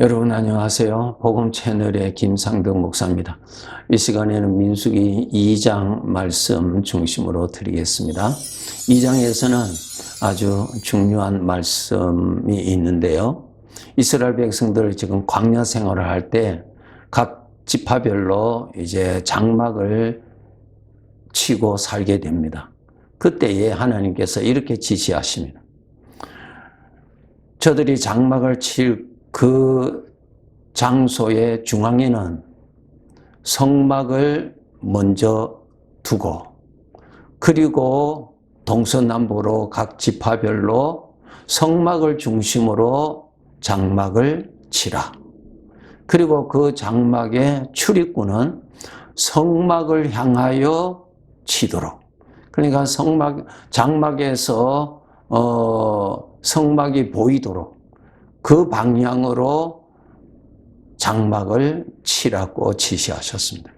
여러분 안녕하세요. 복음 채널의 김상덕 목사입니다. 이 시간에는 민수기 2장 말씀 중심으로 드리겠습니다. 2장에서는 아주 중요한 말씀이 있는데요. 이스라엘 백성들 지금 광야 생활을 할 때 각 지파별로 이제 장막을 치고 살게 됩니다. 그때에 하나님께서 이렇게 지시하십니다. 저들이 장막을 칠 그 장소의 중앙에는 성막을 먼저 두고, 그리고 동서남북으로 각 지파별로 성막을 중심으로 장막을 치라. 그리고 그 장막의 출입구는 성막을 향하여 치도록. 그러니까 장막에서 성막이 보이도록 그 방향으로 장막을 치라고 지시하셨습니다.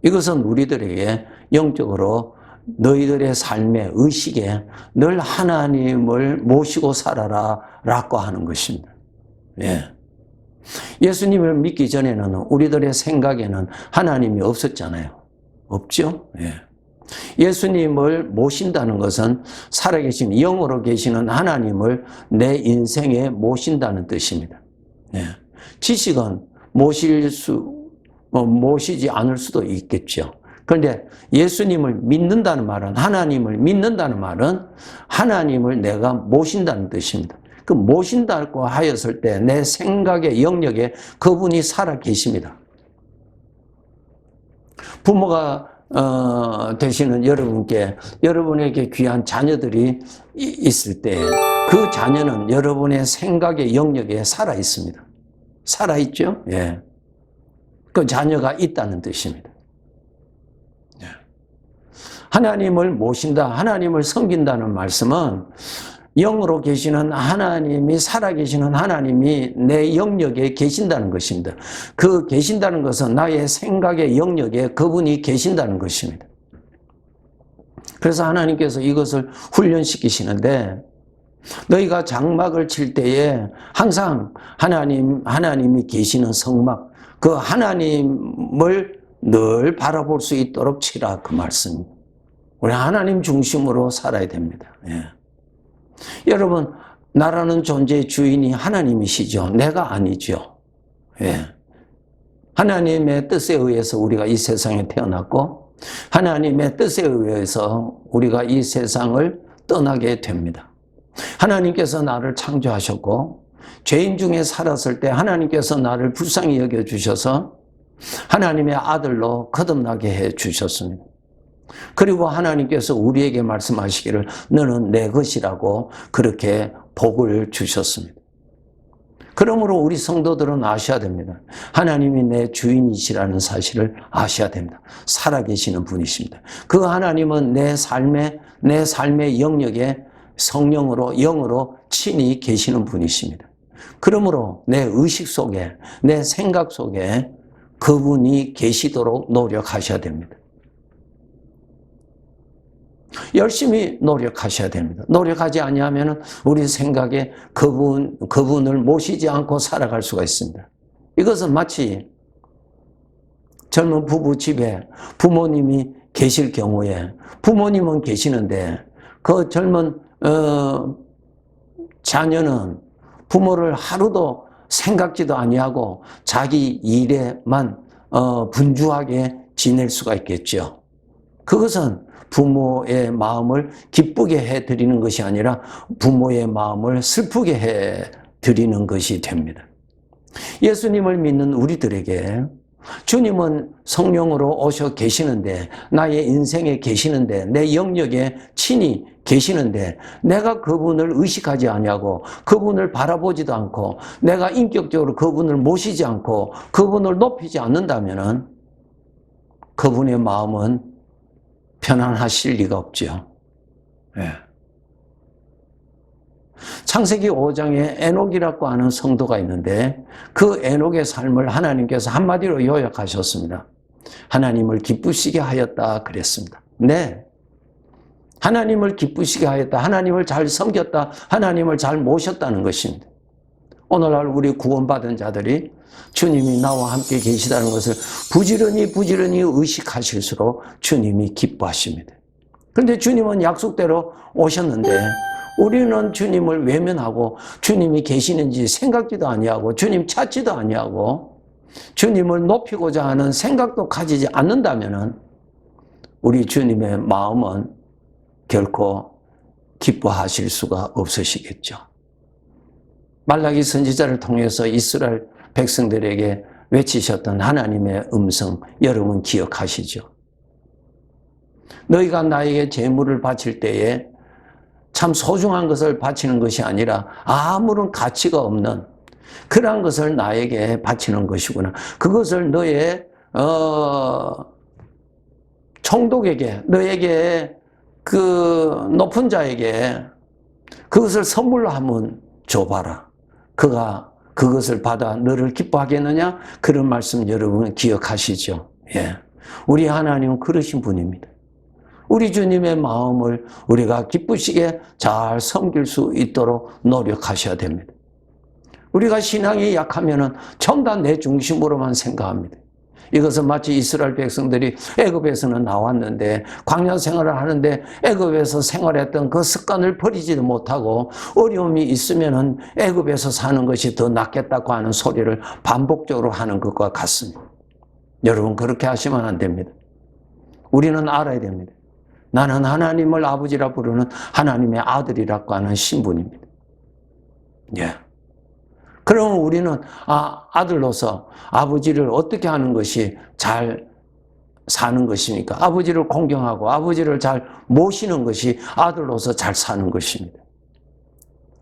이것은 우리들에게 영적으로 너희들의 삶의 의식에 늘 하나님을 모시고 살아라 라고 하는 것입니다. 예수님을 믿기 전에는 우리들의 생각에는 하나님이 없었잖아요. 없죠? 예수님을 모신다는 것은 살아계신 영으로 계시는 하나님을 내 인생에 모신다는 뜻입니다. 지식은 모시지 않을 수도 있겠죠. 그런데 예수님을 믿는다는 말은, 하나님을 믿는다는 말은 하나님을 내가 모신다는 뜻입니다. 그 모신다고 하였을 때 내 생각의 영역에 그분이 살아 계십니다. 부모가 되시는 여러분에게 귀한 자녀들이 있을 때 그 자녀는 여러분의 생각의 영역에 살아 있습니다. 살아 있죠? 그 자녀가 있다는 뜻입니다. 하나님을 모신다, 하나님을 섬긴다는 말씀은 영으로 계시는 하나님이, 살아계시는 하나님이 내 영역에 계신다는 것입니다. 그 계신다는 것은 나의 생각의 영역에 그분이 계신다는 것입니다. 그래서 하나님께서 이것을 훈련시키시는데, 너희가 장막을 칠 때에 항상 하나님이 계시는 성막, 그 하나님을 늘 바라볼 수 있도록 치라, 그 말씀입니다. 우리 하나님 중심으로 살아야 됩니다. 여러분, 나라는 존재의 주인이 하나님이시죠. 내가 아니죠. 하나님의 뜻에 의해서 우리가 이 세상에 태어났고, 하나님의 뜻에 의해서 우리가 이 세상을 떠나게 됩니다. 하나님께서 나를 창조하셨고, 죄인 중에 살았을 때 하나님께서 나를 불쌍히 여겨주셔서 하나님의 아들로 거듭나게 해주셨습니다. 그리고 하나님께서 우리에게 말씀하시기를 너는 내 것이라고 그렇게 복을 주셨습니다. 그러므로 우리 성도들은 아셔야 됩니다. 하나님이 내 주인이시라는 사실을 아셔야 됩니다. 살아계시는 분이십니다. 그 하나님은 내 삶의 영역에 성령으로, 영으로 친히 계시는 분이십니다. 그러므로 내 의식 속에, 내 생각 속에 그분이 계시도록 노력하셔야 됩니다. 열심히 노력하셔야 됩니다. 노력하지 아니하면 우리 생각에 그분을 모시지 않고 살아갈 수가 있습니다. 이것은 마치 젊은 부부 집에 부모님이 계실 경우에, 부모님은 계시는데 그 젊은 자녀는 부모를 하루도 생각지도 아니하고 자기 일에만 분주하게 지낼 수가 있겠죠. 그것은 부모의 마음을 기쁘게 해드리는 것이 아니라 부모의 마음을 슬프게 해드리는 것이 됩니다. 예수님을 믿는 우리들에게 주님은 성령으로 오셔 계시는데, 나의 인생에 계시는데, 내 영역에 친히 계시는데 내가 그분을 의식하지 아니하고 그분을 바라보지도 않고 내가 인격적으로 그분을 모시지 않고 그분을 높이지 않는다면 그분의 마음은 편안하실 리가 없죠. 창세기 5장에 에녹이라고 하는 성도가 있는데 그 에녹의 삶을 하나님께서 한마디로 요약하셨습니다. 하나님을 기쁘시게 하였다 그랬습니다. 하나님을 기쁘시게 하였다, 하나님을 잘 섬겼다, 하나님을 잘 모셨다는 것입니다. 오늘날 우리 구원받은 자들이 주님이 나와 함께 계시다는 것을 부지런히 의식하실수록 주님이 기뻐하십니다. 그런데 주님은 약속대로 오셨는데 우리는 주님을 외면하고 주님이 계시는지 생각지도 아니하고 주님 찾지도 아니하고 주님을 높이고자 하는 생각도 가지지 않는다면 우리 주님의 마음은 결코 기뻐하실 수가 없으시겠죠. 말라기 선지자를 통해서 이스라엘 백성들에게 외치셨던 하나님의 음성 여러분 기억하시죠? 너희가 나에게 제물을 바칠 때에 참 소중한 것을 바치는 것이 아니라 아무런 가치가 없는 그러한 것을 나에게 바치는 것이구나. 그것을 너의 총독에게, 너에게 그 높은 자에게 그것을 선물로 한번 줘봐라. 그가 그것을 받아 너를 기뻐하겠느냐? 그런 말씀 여러분 기억하시죠? 예. 우리 하나님은 그러신 분입니다. 우리 주님의 마음을 우리가 기쁘시게 잘 섬길 수 있도록 노력하셔야 됩니다. 우리가 신앙이 약하면은 전부 다 내 중심으로만 생각합니다. 이것은 마치 이스라엘 백성들이 애굽에서는 나왔는데 광야 생활을 하는데 애굽에서 생활했던 그 습관을 버리지도 못하고 어려움이 있으면은 애굽에서 사는 것이 더 낫겠다고 하는 소리를 반복적으로 하는 것과 같습니다. 여러분 그렇게 하시면 안 됩니다. 우리는 알아야 됩니다. 나는 하나님을 아버지라 부르는 하나님의 아들이라고 하는 신분입니다. 예. 그러면 우리는 아들로서 아버지를 어떻게 하는 것이 잘 사는 것입니까? 아버지를 공경하고 아버지를 잘 모시는 것이 아들로서 잘 사는 것입니다.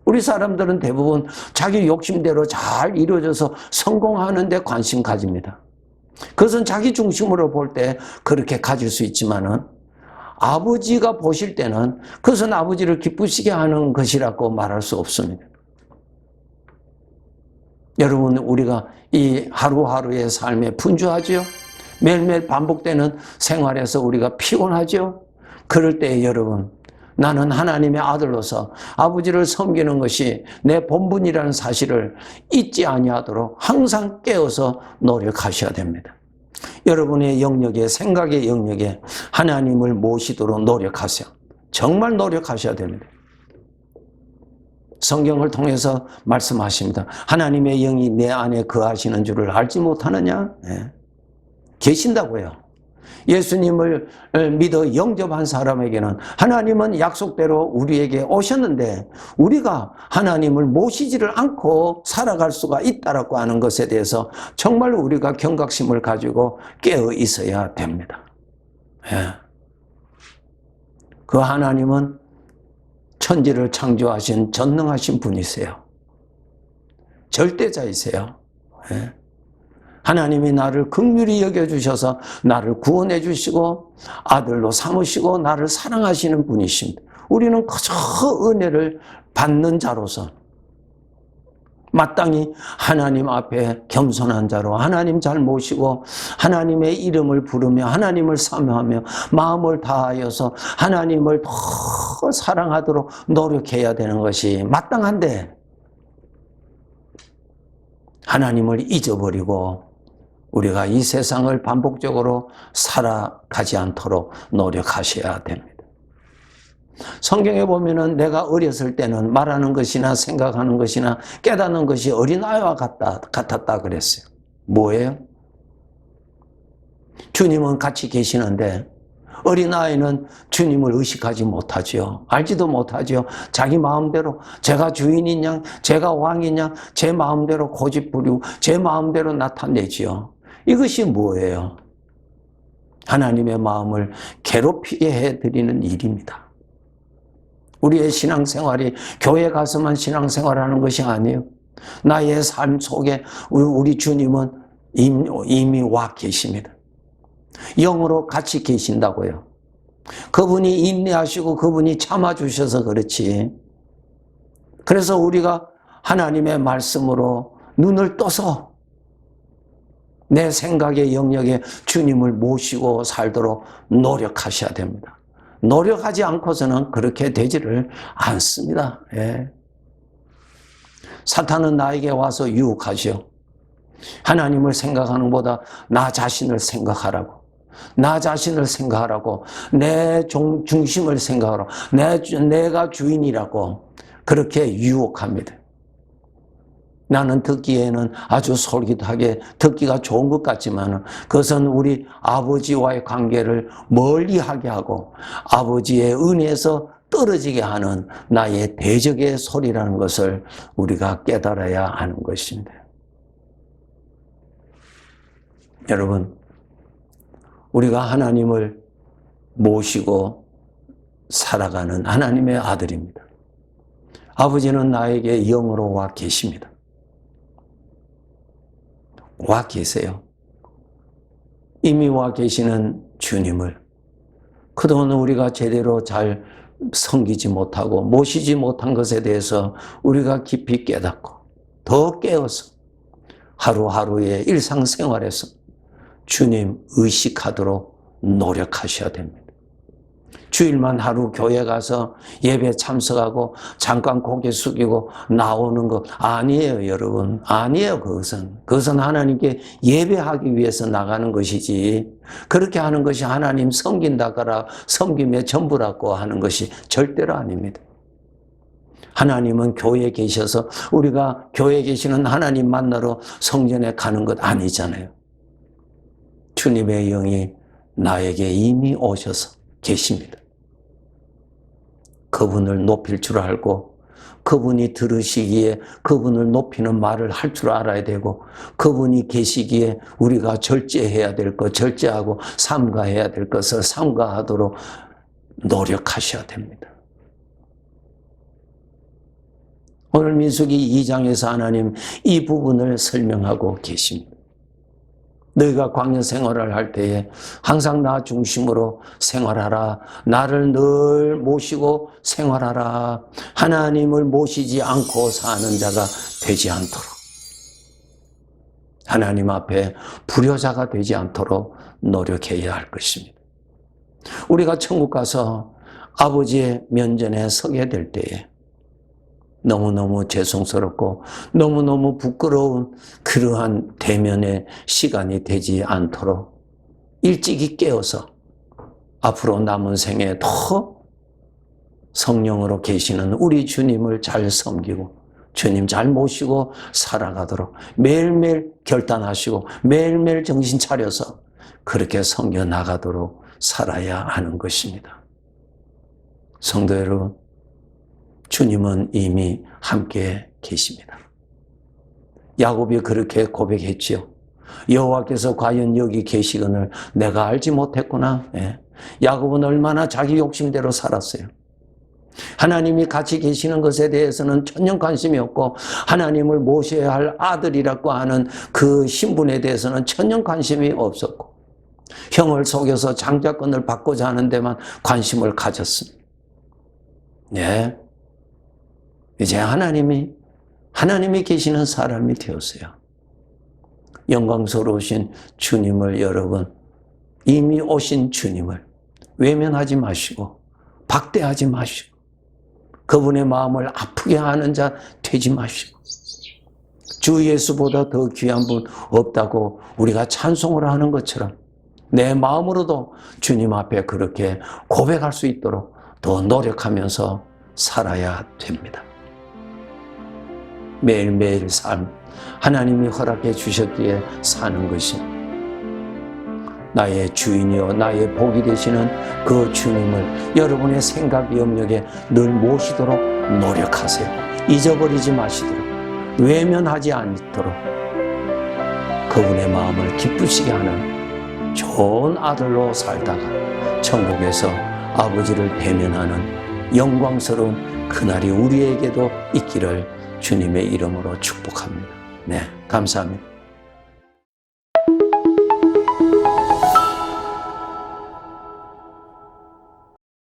우리 사람들은 대부분 자기 욕심대로 잘 이루어져서 성공하는 데 관심 가집니다. 그것은 자기 중심으로 볼 때 그렇게 가질 수 있지만은 아버지가 보실 때는 그것은 아버지를 기쁘시게 하는 것이라고 말할 수 없습니다. 여러분 우리가 이 하루하루의 삶에 분주하죠. 매일매일 반복되는 생활에서 우리가 피곤하죠. 그럴 때 여러분 나는 하나님의 아들로서 아버지를 섬기는 것이 내 본분이라는 사실을 잊지 아니하도록 항상 깨어서 노력하셔야 됩니다. 여러분의 영역에 생각의 영역에 하나님을 모시도록 노력하세요. 정말 노력하셔야 됩니다. 성경을 통해서 말씀하십니다. 하나님의 영이 내 안에 거하시는 줄을 알지 못하느냐? 네. 계신다고요. 예수님을 믿어 영접한 사람에게는 하나님은 약속대로 우리에게 오셨는데 우리가 하나님을 모시지를 않고 살아갈 수가 있다라고 하는 것에 대해서 정말 우리가 경각심을 가지고 깨어 있어야 됩니다. 네. 그 하나님은 천지를 창조하신 전능하신 분이세요. 절대자이세요. 네. 하나님이 나를 긍휼히 여겨주셔서 나를 구원해 주시고 아들로 삼으시고 나를 사랑하시는 분이십니다. 우리는 그저 은혜를 받는 자로서 마땅히 하나님 앞에 겸손한 자로 하나님 잘 모시고 하나님의 이름을 부르며 하나님을 사모하며 마음을 다하여서 하나님을 더 사랑하도록 노력해야 되는 것이 마땅한데 하나님을 잊어버리고 우리가 이 세상을 반복적으로 살아가지 않도록 노력하셔야 됩니다. 성경에 보면은 내가 어렸을 때는 말하는 것이나 생각하는 것이나 깨닫는 것이 어린아이와 같았다 그랬어요. 뭐예요? 주님은 같이 계시는데 어린아이는 주님을 의식하지 못하죠. 알지도 못하죠. 자기 마음대로 제가 주인인 양, 제가 왕인 양, 제 마음대로 고집 부리고 제 마음대로 나타내지요. 이것이 뭐예요? 하나님의 마음을 괴롭히게 해드리는 일입니다. 우리의 신앙생활이 교회 가서만 신앙생활하는 것이 아니에요. 나의 삶 속에 우리 주님은 이미 와 계십니다. 영으로 같이 계신다고요. 그분이 인내하시고 그분이 참아주셔서 그렇지. 그래서 우리가 하나님의 말씀으로 눈을 떠서 내 생각의 영역에 주님을 모시고 살도록 노력하셔야 됩니다. 노력하지 않고서는 그렇게 되지를 않습니다. 예. 사탄은 나에게 와서 유혹하시오. 하나님을 생각하는 것보다 나 자신을 생각하라고. 나 자신을 생각하라고. 내 중심을 생각하라고. 내가 주인이라고. 그렇게 유혹합니다. 나는 듣기에는 아주 솔깃하게 듣기가 좋은 것 같지만 그것은 우리 아버지와의 관계를 멀리하게 하고 아버지의 은혜에서 떨어지게 하는 나의 대적의 소리라는 것을 우리가 깨달아야 하는 것입니다. 여러분, 우리가 하나님을 모시고 살아가는 하나님의 아들입니다. 아버지는 나에게 영으로 와 계십니다. 와 계세요. 이미 와 계시는 주님을 그동안 우리가 제대로 잘 섬기지 못하고 모시지 못한 것에 대해서 우리가 깊이 깨닫고 더 깨어서 하루하루의 일상생활에서 주님 의식하도록 노력하셔야 됩니다. 주일만 하루 교회 가서 예배 참석하고 잠깐 고개 숙이고 나오는 거 아니에요, 여러분. 아니에요, 그것은. 그것은 하나님께 예배하기 위해서 나가는 것이지 그렇게 하는 것이 하나님 섬긴다거나 섬김의 전부라고 하는 것이 절대로 아닙니다. 하나님은 교회에 계셔서 우리가 교회에 계시는 하나님 만나러 성전에 가는 것 아니잖아요. 주님의 영이 나에게 이미 오셔서 계십니다. 그분을 높일 줄 알고 그분이 들으시기에 그분을 높이는 말을 할 줄 알아야 되고 그분이 계시기에 우리가 절제해야 될 것 절제하고 삼가해야 될 것을 삼가하도록 노력하셔야 됩니다. 오늘 민수기 2장에서 하나님 이 부분을 설명하고 계십니다. 너희가 광야 생활을 할 때에 항상 나 중심으로 생활하라. 나를 늘 모시고 생활하라. 하나님을 모시지 않고 사는 자가 되지 않도록. 하나님 앞에 불효자가 되지 않도록 노력해야 할 것입니다. 우리가 천국 가서 아버지의 면전에 서게 될 때에 너무너무 죄송스럽고 너무너무 부끄러운 그러한 대면의 시간이 되지 않도록 일찍이 깨어서 앞으로 남은 생에 더 성령으로 계시는 우리 주님을 잘 섬기고 주님 잘 모시고 살아가도록 매일매일 결단하시고 매일매일 정신 차려서 그렇게 섬겨 나가도록 살아야 하는 것입니다. 성도 여러분, 주님은 이미 함께 계십니다. 야곱이 그렇게 고백했지요. 여호와께서 과연 여기 계시거늘 내가 알지 못했구나. 야곱은 얼마나 자기 욕심대로 살았어요. 하나님이 같이 계시는 것에 대해서는 전혀 관심이 없고 하나님을 모셔야 할 아들이라고 하는 그 신분에 대해서는 전혀 관심이 없었고 형을 속여서 장자권을 받고자 하는 데만 관심을 가졌습니다. 네. 이제 하나님이 계시는 사람이 되었어요. 영광스러우신 주님을 여러분, 이미 오신 주님을 외면하지 마시고 박대하지 마시고 그분의 마음을 아프게 하는 자 되지 마시고 주 예수보다 더 귀한 분 없다고 우리가 찬송을 하는 것처럼 내 마음으로도 주님 앞에 그렇게 고백할 수 있도록 더 노력하면서 살아야 됩니다. 매일매일 삶, 하나님이 허락해 주셨기에 사는 것이 나의 주인이요 나의 복이 되시는 그 주님을 여러분의 생각 영역에 늘 모시도록 노력하세요. 잊어버리지 마시도록, 외면하지 않도록 그분의 마음을 기쁘시게 하는 좋은 아들로 살다가 천국에서 아버지를 대면하는 영광스러운 그날이 우리에게도 있기를 주님의 이름으로 축복합니다. 네, 감사합니다.